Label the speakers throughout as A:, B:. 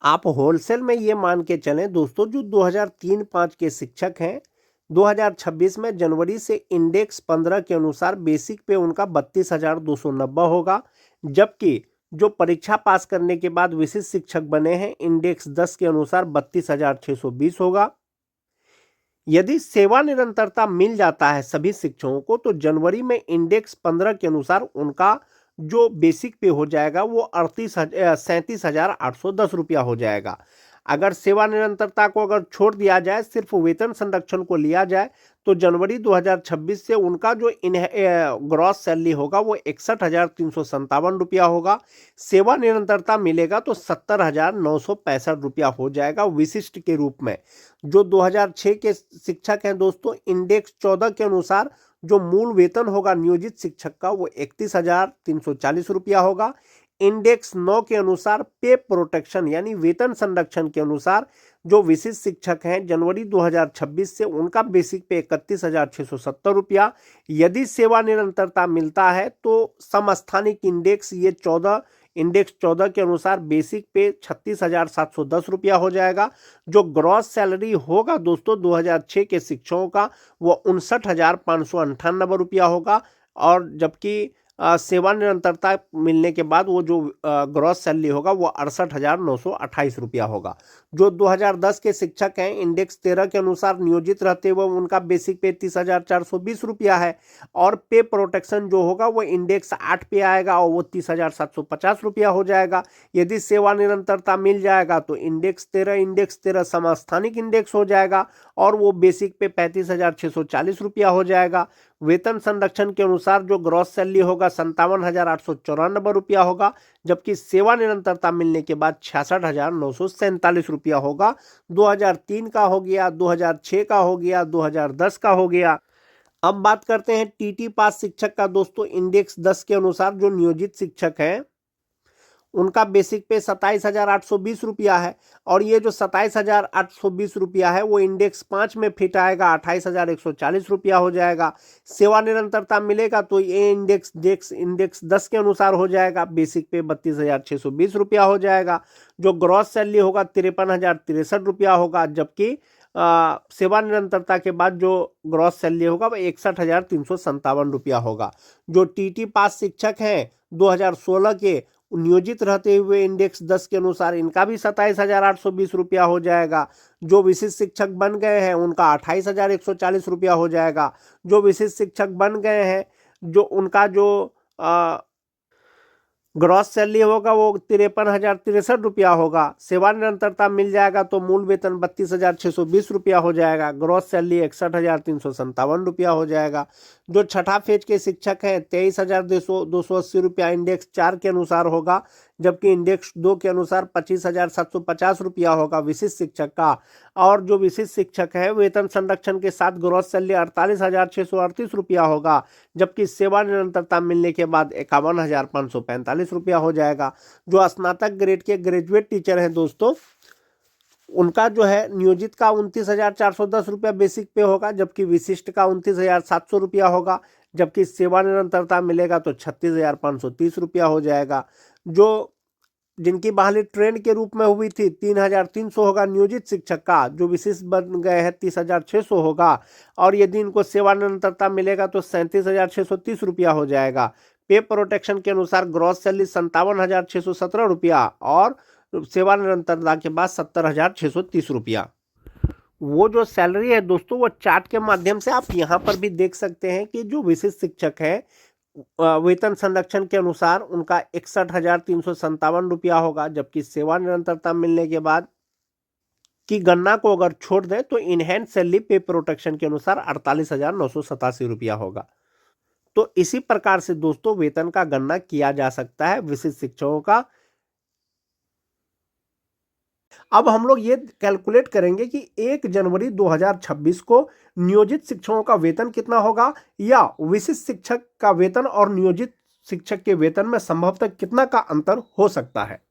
A: आप होलसेल में ये मान के चलें दोस्तों, जो 2003-5 के शिक्षक हैं, 2026 में जनवरी से इंडेक्स 15 के अनुसार बेसिक पे उनका 32,290 होगा, जबकि जो परीक्षा पास करने के बाद विशिष्ट शिक्षक बने हैं इंडेक्स 10 के अनुसार 32,620 होगा। यदि सेवा निरंतरता मिल जाता है सभी शिक्षकों को तो जनवरी में इंडेक्स 15 के अनुसार उनका जो बेसिक पे हो जाएगा वो 37,810 रुपया हो जाएगा। अगर सेवा निरंतरता को अगर छोड़ दिया जाए, सिर्फ वेतन संरक्षण को लिया जाए, तो जनवरी 2026 से उनका जो ग्रॉस सैलरी होगा वो 61,357 रुपया होगा। सेवा निरंतरता मिलेगा तो 70,965 रुपया हो जाएगा विशिष्ट के रूप में। जो 2006 के शिक्षक हैं दोस्तों, इंडेक्स 14 के अनुसार जो मूल वेतन होगा नियोजित शिक्षक का वो 31,340 रुपया होगा। इंडेक्स 9 के अनुसार पे प्रोटेक्शन यानी वेतन संरक्षण के अनुसार जो विशिष्ट शिक्षक हैं जनवरी 2026 से उनका बेसिक पे 31,670 रुपया। यदि सेवा निरंतरता मिलता है तो समस्थानिक इंडेक्स इंडेक्स 14 के अनुसार बेसिक पे 36,710 रुपया हो जाएगा। जो ग्रॉस सैलरी होगा दोस्तों 2006 के शिक्षकों का वो 59,598 रुपया होगा, और जबकि सेवा निरंतरता मिलने के बाद वो जो ग्रॉस सैलरी होगा वो 68,928 रुपया होगा। जो 2010 के शिक्षक हैं इंडेक्स 13 के अनुसार नियोजित रहते हुए उनका बेसिक पे 30,420 रुपया है, और पे प्रोटेक्शन जो होगा वो इंडेक्स 8 पे आएगा और वो 30,750 रुपया हो जाएगा। यदि सेवा निरंतरता मिल जाएगा तो इंडेक्स 13 समस्थानिक इंडेक्स हो जाएगा और वो बेसिक पे 35,640 रुपया हो जाएगा। वेतन संरक्षण के अनुसार जो ग्रॉस सैलरी होगा 57,894 रुपया होगा, जबकि सेवा निरंतरता मिलने के बाद 66,947 रुपया होगा। 2003 का हो गया, 2006 का हो गया, 2010 का हो गया। अब बात करते हैं टीटी पास शिक्षक का दोस्तों। इंडेक्स 10 के अनुसार जो नियोजित शिक्षक हैं उनका बेसिक पे 27,820 रुपया है, और ये जो 27,820 रुपया है वो इंडेक्स 5 में फिट आएगा, 28,140 रुपया हो जाएगा। सेवा निरंतरता मिलेगा तो ये इंडेक्स 10 के अनुसार हो जाएगा, बेसिक पे 32,620 रुपया हो जाएगा। जो ग्रॉस सैलरी होगा 53,063 रुपया होगा, जबकि सेवा निरंतरता के बाद जो ग्रॉस सैलरी होगा वो 61,357 रुपया होगा। जो टीटी पास शिक्षक हैं 2016 के नियोजित रहते हुए इंडेक्स 10 के अनुसार इनका भी 27,820 रुपया हो जाएगा। जो विशिष्ट शिक्षक बन गए हैं उनका 28,140 रुपया हो जाएगा। जो विशिष्ट शिक्षक बन गए हैं जो उनका जो ग्रॉस सैलरी होगा वो 53,063 रुपया होगा। सेवा निरंतरता मिल जाएगा तो मूल वेतन 32,620 रुपया हो जाएगा। ग्रॉस सैलरी 61,357 रुपया हो जाएगा। जो छठा फेज के शिक्षक हैं 23,280 रुपया इंडेक्स 4 के अनुसार होगा, जबकि इंडेक्स 2 के अनुसार 25,750 रुपया होगा विशिष्ट शिक्षक का। और जो विशिष्ट शिक्षक है वेतन संरक्षण के साथ ग्रॉस सैलरी 48,638 रुपया होगा, जबकि सेवा निरंतरता मिलने के बाद 51,545 रुपया हो जाएगा। जो स्नातक ग्रेड के ग्रेजुएट टीचर हैं दोस्तों उनका जो है नियोजित का 29,410 रुपया बेसिक पे होगा, जबकि विशिष्ट का 29,700 रुपया होगा, जबकि सेवा निरंतरता मिलेगा तो 36,530 रुपया हो जाएगा। जो जिनकी बहाली ट्रेंड के रूप में हुई थी 3,300 होगा नियोजित शिक्षक का, जो विशिष्ट बन गए हैं 30,600 होगा, और यदि इनको सेवा निरंतरता मिलेगा तो 37,630 रुपया हो जाएगा। पे प्रोटेक्शन के अनुसार ग्रॉस सैलरी 57,617 रुपया और सेवा निरंतरता के बाद 70,630 रुपया। वो जो सैलरी है दोस्तों वो चार्ट के माध्यम से आप यहाँ पर भी देख सकते हैं कि जो विशिष्ट शिक्षक है वेतन संरक्षण के अनुसार उनका 61,357 रुपया होगा, जबकि सेवा निरंतरता मिलने के बाद की गणना को अगर छोड़ दें तो इनहैंड सैलरी पे प्रोटेक्शन के अनुसार 48,987 रुपया होगा। तो इसी प्रकार से दोस्तों वेतन का गणना किया जा सकता है विशिष्ट शिक्षकों का। अब हम लोग ये कैलकुलेट करेंगे कि 1 जनवरी 2026 को नियोजित शिक्षकों का वेतन कितना होगा, या विशिष्ट शिक्षक का वेतन और नियोजित शिक्षक के वेतन में संभवतः कितना का अंतर हो सकता है।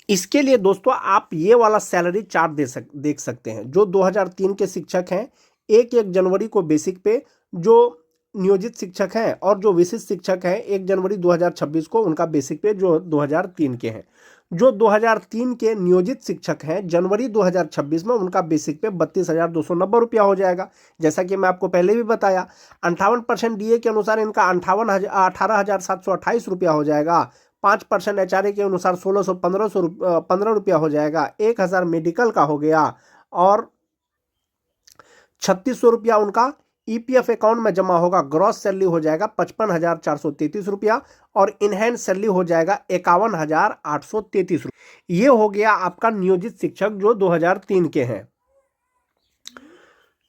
A: इसके लिए दोस्तों आप ये वाला सैलरी चार्ट देख सकते हैं। जो 2003 के शिक्षक हैं 1 जनवरी को बेसिक पे जो नियोजित शिक्षक हैं और जो विशिष्ट शिक्षक हैं 1 जनवरी 2026 को उनका बेसिक पे जो 2003 के हैं। जो 2003 के नियोजित शिक्षक हैं जनवरी 2026 में उनका बेसिक पे 32,290 रुपया हो जाएगा। जैसा कि मैं आपको पहले भी बताया 58% डीए के अनुसार इनका 18,728 रुपया हो जाएगा। 5% एचआरए के अनुसार 1615 रुपया हो जाएगा। 1,000 मेडिकल का हो गया और 3600 रुपया उनका ईपीएफ अकाउंट में जमा होगा। ग्रॉस सैलरी हो जाएगा 55,433 रुपया और इनहैंड सैलरी हो जाएगा 51,833 रुपया। ये हो गया आपका नियोजित शिक्षक जो 2003 के हैं।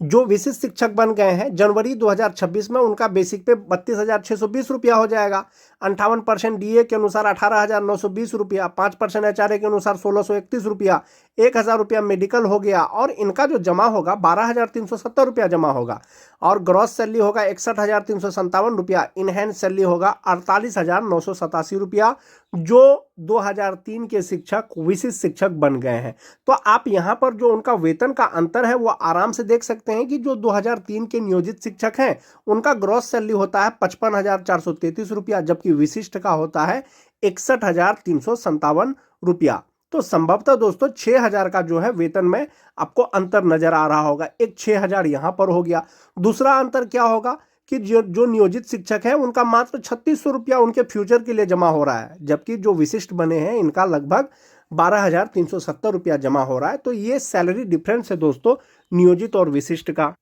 A: जो विशिष्ट शिक्षक बन गए हैं जनवरी 2026 में उनका बेसिक पे 32,620 रुपया हो जाएगा। 58% डीए के अनुसार 18,920 रुपया, 5% एचआरए के अनुसार 1,631 रुपया, 1,000 रुपया मेडिकल हो गया और इनका जो जमा होगा 12,370 रुपया जमा होगा और ग्रॉस सैलरी होगा 61,357 रुपया। इनहैंड सैलरी होगा 48,987 रुपया। जो 2003 के शिक्षक विशिष्ट शिक्षक बन गए हैं। तो आप यहाँ पर जो उनका वेतन का अंतर है वो आराम से देख सकते हैं कि जो 2003 के नियोजित शिक्षक हैं उनका ग्रॉस सैलरी होता है 55,433 रुपया, जबकि विशिष्ट का होता है 61,357 रुपया। तो संभवतः दोस्तों 6,000 का जो है वेतन में आपको अंतर नजर आ रहा होगा। एक 6,000 यहाँ पर हो गया। दूसरा अंतर क्या होगा कि जो नियोजित शिक्षक है उनका मात्र 3600 रुपया उनके फ्यूचर के लिए जमा हो रहा है, जबकि जो विशिष्ट बने हैं इनका लगभग 12,370 रुपया जमा हो रहा है। तो ये सैलरी डिफरेंस है दोस्तों नियोजित और विशिष्ट का।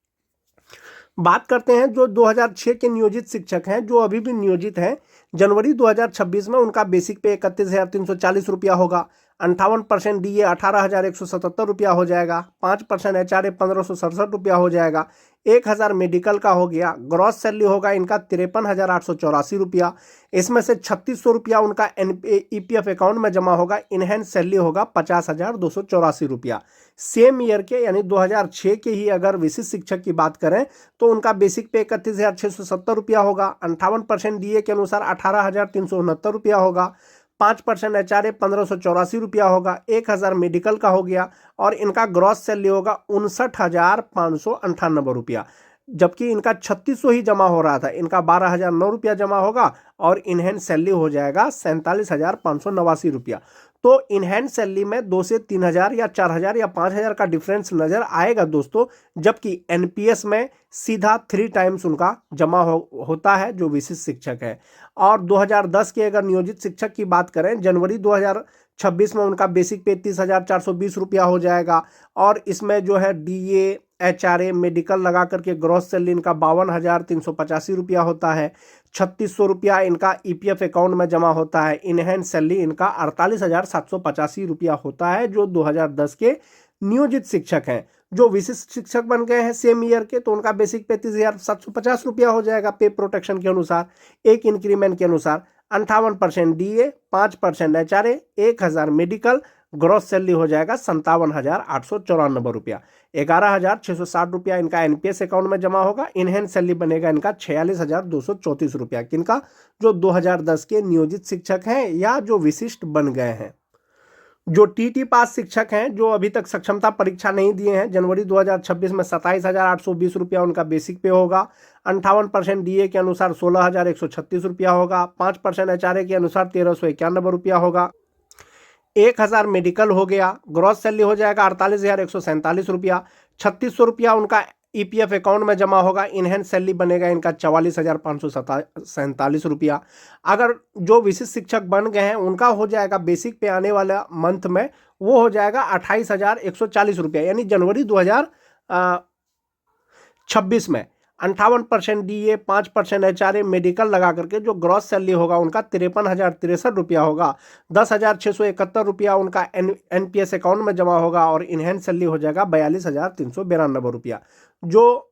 A: बात करते हैं जो 2006 के नियोजित शिक्षक हैं जो अभी भी नियोजित हैं। जनवरी 2026 में उनका बेसिक पे 31,340 रुपया होगा। 58% डीए 18,177 रुपया हो जाएगा। 5% एचआरए 1,567 रुपया हो जाएगा। 1,000 मेडिकल का हो गया। ग्रॉस सैलरी होगा इनका 53,884 रुपया। इसमें से 3,600 रुपया उनका ईपीएफ अकाउंट में जमा होगा। इनहैंड सैलरी होगा 50,284 रुपया। सेम ईयर के यानी 2006 के ही अगर विशिष्ट शिक्षक की बात करें तो उनका बेसिक पे 31,670 रुपया होगा। 58% डीए के अनुसार 18,369 रुपया होगा। 5% एचआरए 1,584 रुपया होगा। 1,000 मेडिकल का हो गया और इनका ग्रॉस सैलरी होगा 59,598 रुपया, जबकि इनका 3,600 ही जमा हो रहा था। इनका 12,009 रुपया जमा होगा और इनहैंड सैलरी हो जाएगा 47,589 रुपया। तो इनहैंड सैलरी में 2 से 3,000 या 4,000 या 5,000 का डिफरेंस नजर आएगा दोस्तों, जबकि एनपीएस में सीधा 3 टाइम्स उनका जमा होता है जो विशिष्ट शिक्षक है। और 2010 के अगर नियोजित शिक्षक की बात करें जनवरी 2026 में उनका बेसिक पे 30,420 रुपया हो जाएगा और इसमें जो है डीए एचआरए मेडिकल लगा करके ग्रॉस सैलरी इनका 52,385 रुपया होता है। 3,600 रुपया इनका ईपीएफ अकाउंट में जमा होता है। इनहैंड सैलरी इनका 48,785 रुपया होता है जो 2010 के नियोजित शिक्षक हैं। जो विशिष्ट शिक्षक बन गए हैं सेम ईयर के तो उनका बेसिक 35,750 रुपया हो जाएगा पे प्रोटेक्शन के अनुसार, एक इंक्रीमेंट के अनुसार। 58% DA, 5% HRA, 1,000 medical, gross salary हो जाएगा 57,894 रुपया। 11,660 रुपया इनका एनपीएस अकाउंट में जमा होगा। इनहैंड सैलरी बनेगा इनका 46,234 रुपया। किनका? जो 2010 के नियोजित शिक्षक हैं या जो विशिष्ट बन गए हैं। जो टीटी पास शिक्षक हैं जो अभी तक सक्षमता परीक्षा नहीं दिए हैं जनवरी 2026 में 27,820 रुपया उनका बेसिक पे होगा। 58% डीए के अनुसार 16,136 रुपया होगा। 5% एचआरए के अनुसार 1,391 रुपया होगा। 1,000 मेडिकल हो गया। ग्रॉस सैलरी हो जाएगा 48,147 रुपया। 3,600 रुपया उनका ईपीएफ अकाउंट में जमा होगा। इनहैंड सैलरी बनेगा इनका 44,547 रुपया। अगर जो विशिष्ट शिक्षक बन गए हैं उनका हो जाएगा बेसिक पे आने वाला मंथ में वो हो जाएगा 28,140 रुपया, यानी जनवरी 2026 में 58% डीए, 5% एचआरए मेडिकल लगा करके जो ग्रॉस सैलरी होगा उनका 53,063 रुपया होगा। 10,671 रुपया उनका एनपीएस अकाउंट में जमा होगा और इनहैंड सैलरी हो जाएगा 42,392 रुपया। जो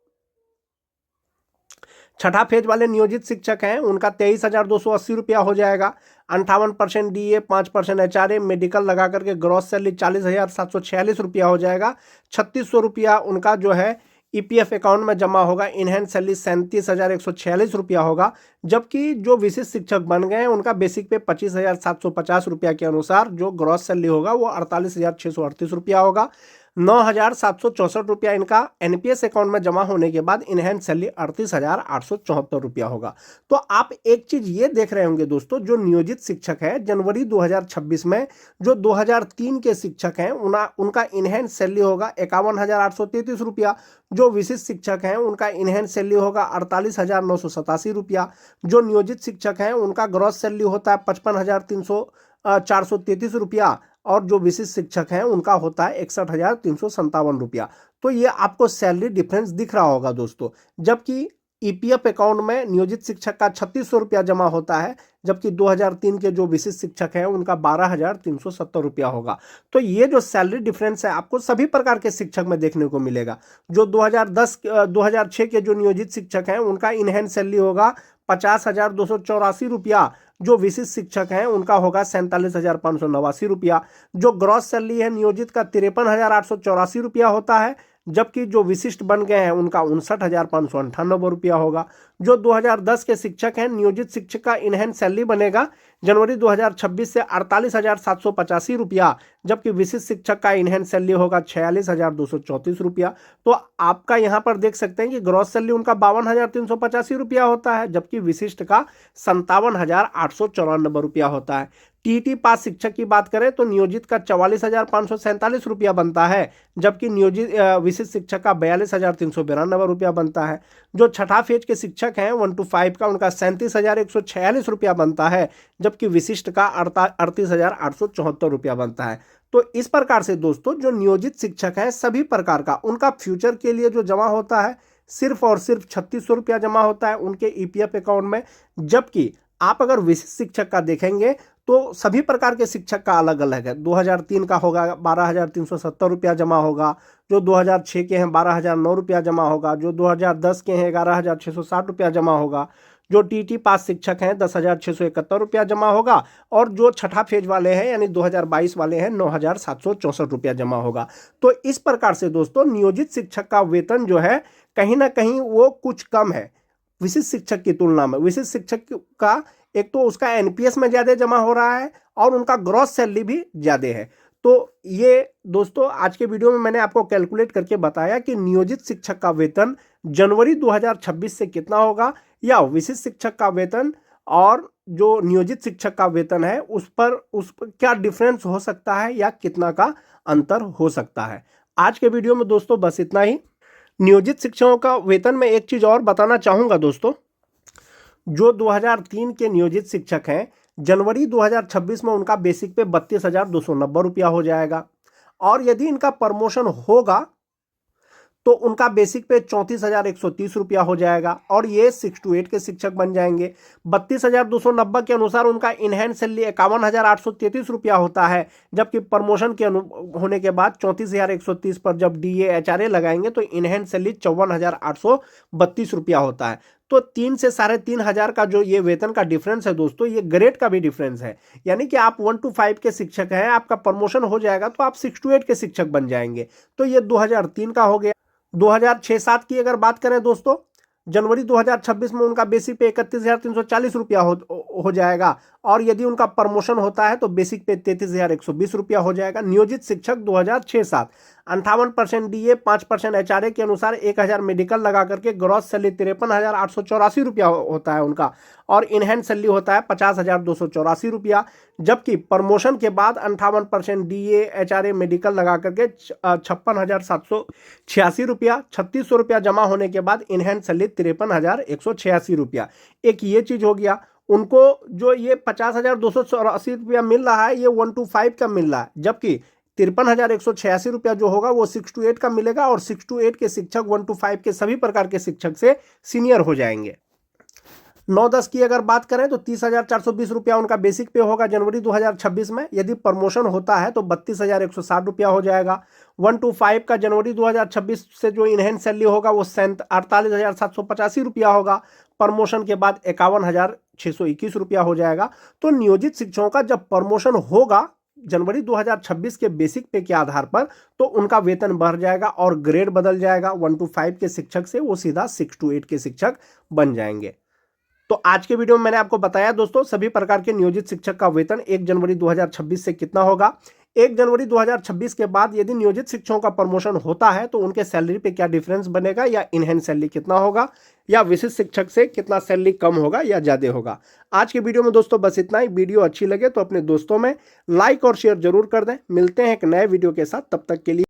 A: छठा फेज वाले नियोजित शिक्षक हैं उनका 23,280 रुपया हो जाएगा। 58% डीए, 5% एचआरए मेडिकल लगा करके ग्रॉस सैलरी 40,746 रुपया हो जाएगा। 3,600 रुपया उनका जो है ईपीएफ अकाउंट में जमा होगा। इनहैंड सैलरी 37,146 रुपया होगा, जबकि जो विशिष्ट शिक्षक बन गए हैं उनका बेसिक पे 25,750 रुपया के अनुसार जो ग्रॉस सैलरी होगा वो 48,638 रुपया होगा। 9,764 इनका एनपीएस अकाउंट में जमा होने के बाद इनहैंस सैलरी 38,874 रुपया होगा। तो आप एक चीज ये देख रहे होंगे दोस्तों, जो नियोजित शिक्षक है जनवरी 2026 में जो 2003 के शिक्षक हैं उनका इनहैंस सैलरी होगा 51,833 रुपया। जो विशिष्ट शिक्षक हैं उनका इनहैंस सैलरी होगा 48,987 रुपया। जो नियोजित शिक्षक हैं उनका ग्रॉस सैलरी होता है 55,433 रुपया। और जो विशिष्ट शिक्षक हैं उनका होता है 61,357 रुपया। तो ये आपको सैलरी डिफरेंस दिख रहा होगा दोस्तों। जबकि ईपीएफ अकाउंट में नियोजित शिक्षक का 3600 रुपया जमा होता है, जबकि 2003 के जो विशिष्ट शिक्षक हैं उनका 12,370 रुपया होगा। तो ये जो सैलरी डिफरेंस है आपको सभी प्रकार के शिक्षक में देखने को मिलेगा। जो 2006 के जो नियोजित शिक्षक हैं उनका इनहैंस सैलरी होगा 50,284 रुपया। जो विशिष्ट शिक्षक हैं उनका होगा 47,589 रुपया। जो ग्रॉस सैलरी है नियोजित का 53,884 रुपया होता है, जबकि जो विशिष्ट बन गए हैं उनका 59,598 रुपया होगा। जो 2010 के शिक्षक हैं नियोजित शिक्षक का इनहैंस सैलरी बनेगा जनवरी 2026 से 48,785 रुपया, जबकि विशिष्ट शिक्षक का इनहैंस सैलरी होगा 46,234 रुपया। तो आपका यहाँ पर देख सकते हैं कि ग्रॉस सैलरी उनका 52,385 रुपया होता है, जबकि विशिष्ट का 57,894 रुपया होता है। टीटी पास शिक्षक की बात करें तो नियोजित का 44,547 रुपया बनता है, जबकि नियोजित विशिष्ट शिक्षक का 42,392 रुपया बनता है। जो छठा फेज के शिक्षक हैं 1 to 5 का उनका 37,146 रुपया बनता है, जबकि विशिष्ट का 38,874 रुपया बनता है। तो इस प्रकार से दोस्तों जो नियोजित शिक्षक हैं सभी प्रकार का उनका फ्यूचर के लिए जो जमा होता है सिर्फ और सिर्फ 3600 रुपया जमा होता है उनके ईपीएफ अकाउंट में। जबकि आप अगर विशिष्ट शिक्षक का देखेंगे तो सभी प्रकार के शिक्षक का अलग अलग है। 2003 का होगा 12,370 रुपया जमा होगा। जो 2006 के हैं 12,009 रुपया जमा होगा। जो 2010 के हैं 11,660 रुपया जमा होगा। जो टीटी पास शिक्षक हैं 10,671 रुपया जमा होगा। और जो छठा फेज वाले हैं यानी 2022 वाले हैं 9,764 रुपया जमा होगा। तो इस प्रकार से दोस्तों नियोजित शिक्षक का वेतन जो है कहीं ना कहीं वो कुछ कम है विशिष्ट शिक्षक की तुलना में। विशिष्ट शिक्षक का एक तो उसका एनपीएस में ज़्यादा जमा हो रहा है और उनका ग्रॉस सैलरी भी ज़्यादा है। तो ये दोस्तों आज के वीडियो में मैंने आपको कैलकुलेट करके बताया कि नियोजित शिक्षक का वेतन जनवरी 2026 से कितना होगा, या विशिष्ट शिक्षक का वेतन और जो नियोजित शिक्षक का वेतन है उस पर क्या डिफरेंस हो सकता है या कितना का अंतर हो सकता है। आज के वीडियो में दोस्तों बस इतना ही। नियोजित शिक्षकों का वेतन में एक चीज़ और बताना चाहूँगा दोस्तों, जो 2003 के नियोजित शिक्षक हैं जनवरी 2026 में उनका बेसिक पे 32,290 रुपया हो जाएगा। और यदि इनका प्रमोशन होगा तो उनका बेसिक पे 34,130 रुपया हो जाएगा और ये 6 to 8 के शिक्षक बन जाएंगे। 32,290 के अनुसार उनका इनहैंस सैलरी 51,833 रुपया होता है, जबकि प्रमोशन के होने के बाद 34,130 पर जब डीए एचआरए लगाएंगे तो इनहैंस सैलरी 54,832 रुपया होता है। तो 3 से 3,500 का जो ये वेतन का डिफरेंस है दोस्तों, ये ग्रेड का भी डिफरेंस है। यानी कि आप 1 to 5 के शिक्षक हैं, आपका प्रमोशन हो जाएगा तो आप 6 to 8 के शिक्षक बन जाएंगे। तो ये 2003 का हो गया। 2006-07 की अगर बात करें दोस्तों, जनवरी 2026 में उनका बेसिक पे 31,340 रुपया हो जाएगा और यदि उनका प्रमोशन होता है तो बेसिक पे 33,120 रुपया हो जाएगा। नियोजित शिक्षक 2006-07 58% डीए 5% एचआरए के अनुसार 1,000 मेडिकल लगा करके ग्रॉस सैलरी 53,884 रुपया होता है उनका, और इनहैंस सैलरी होता है 50,284 रुपया। जबकि प्रमोशन के बाद 58% डीए एचआरए मेडिकल लगा करके 56,786 रुपया, 3,600 रुपया जमा होने के बाद इनहैंस सैलरी 53,186 रुपया। एक ये चीज हो गया। उनको जो ये 50,284 रुपया मिल रहा है ये 1 to 5 का मिल रहा है, जबकि 53,186 रुपया जो होगा वो 6 to 8 का मिलेगा और 6 to 8 के शिक्षक 1 to 5 के सभी प्रकार के शिक्षक से सीनियर हो जाएंगे। 9-10 की अगर बात करें तो 30,420 रुपया उनका बेसिक पे होगा जनवरी 2026 में। यदि प्रमोशन होता है तो 32,160 रुपया हो जाएगा। 1 to 5 का जनवरी 2026 से जो इनहैंस सैलरी होगा वो 48,785 रुपया होगा। प्रमोशन के बाद 51,621 रुपया हो जाएगा। तो नियोजित शिक्षकों का जब प्रमोशन होगा जनवरी 2026 के बेसिक पे के आधार पर तो उनका वेतन बढ़ जाएगा और ग्रेड बदल जाएगा। 1 to 5 के शिक्षक से वो सीधा 6 to 8 के शिक्षक बन जाएंगे। तो आज के वीडियो में मैंने आपको बताया दोस्तों सभी प्रकार के नियोजित शिक्षक का वेतन 1 जनवरी 2026 से कितना होगा। 1 जनवरी 2026 के बाद यदि नियोजित शिक्षकों का प्रमोशन होता है तो उनके सैलरी पे क्या डिफरेंस बनेगा, या इनहैंस सैलरी कितना होगा, या विशिष्ट शिक्षक से कितना सैलरी कम होगा या ज़्यादा होगा। आज के वीडियो में दोस्तों बस इतना ही। वीडियो अच्छी लगे तो अपने दोस्तों में लाइक और शेयर जरूर कर दें। मिलते हैं एक नए वीडियो के साथ, तब तक के लिए।